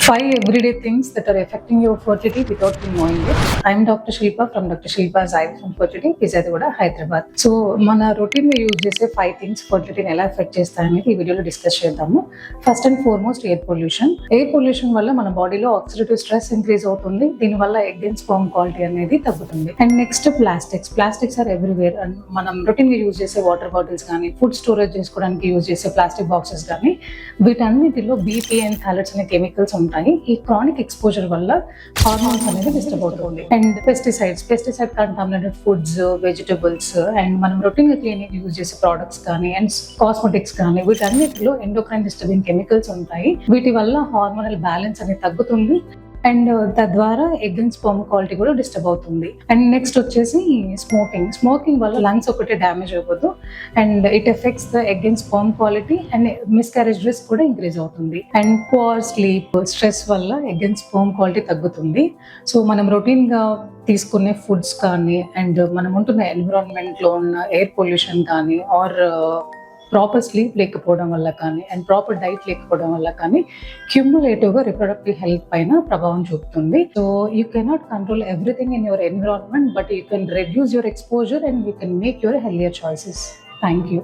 5 everyday things that are affecting your fertility without you knowing it. I am Dr. Shilpa from Dr. Shilpa's IVF and Fertility, Pizzadugoda, Hyderabad. So, మన routine గా use చేసే 5 things ఫర్టిలిటీని ఎలా effect చేస్తాయని ఈ వీడియోలో discuss చేద్దాము. First and foremost air pollution. Air pollution వల్ల మన బాడీలో ఆక్సిడేటివ్ స్ట్రెస్ ఇంక్రీజ్ అవుతుంది. దీనివల్ల ఎగ్ అండ్ స్పర్మ్ క్వాలిటీ అనేది తగ్గుతుంది. And next plastics are everywhere. And మనం రొటీన్ గా యూజ్ చేసే వాటర్ బాటిల్స్ కానీ, ఫుడ్ స్టోరేజ్ చేసుకోవడానికి యూజ్ చేసే ప్లాస్టిక్ బాక్సెస్ కానీ, వీటన్నిటిలో బీపీ అండ్ థాలెట్స్ అనే కెమికల్స్ ఉంటాయి. ఈ క్రానిక్ ఎక్స్పోజర్ వల్ల హార్మోన్స్ అనేది డిస్టర్బ్ అవుతుంది. And pesticide contaminated foods, vegetables and మనం రొటీన్ గా క్లీనింగ్ యూజ్ చేసే ప్రోడక్ట్స్ కానీ అండ్ కాస్మెటిక్స్ కానీ వీటన్నిటిలో ఎండోక్రైన్ డిస్టర్బింగ్ కెమికల్స్ ఉంటాయి. వీటి వల్ల హార్మోనల్ బ్యాలెన్స్ అనేది తగ్గుతుంది అండ్ తద్వారా ఎగ్ అండ్ స్పర్మ్ క్వాలిటీ కూడా డిస్టర్బ్ అవుతుంది. అండ్ నెక్స్ట్ వచ్చేసి స్మోకింగ్ వల్ల లంగ్స్ ఒకటి డ్యామేజ్ అవ్వదు and it effects the egg and sperm quality and miscarriage risk కూడా ఇంక్రీజ్ అవుతుంది. అండ్ పువర్ స్లీప్, స్ట్రెస్ వల్ల ఎగ్ అండ్ స్పర్మ్ క్వాలిటీ తగ్గుతుంది. సో మనం రొటీన్ గా తీసుకునే ఫుడ్స్ కానీ అండ్ మనం ఉంటున్న ఎన్విరాన్మెంట్ లో ఉన్న ఎయిర్ పొల్యూషన్ కానీ ఆర్ ప్రాపర్ స్లీప్ లేకపోవడం వల్ల కానీ అండ్ ప్రాపర్ డైట్ లేకపోవడం వల్ల కానీ క్యుములేటివ్గా రిప్రొడక్టివ్ హెల్త్ పైన ప్రభావం చూపుతుంది. So you cannot control everything in your environment, but you can reduce your exposure and you can make your healthier choices. Thank you.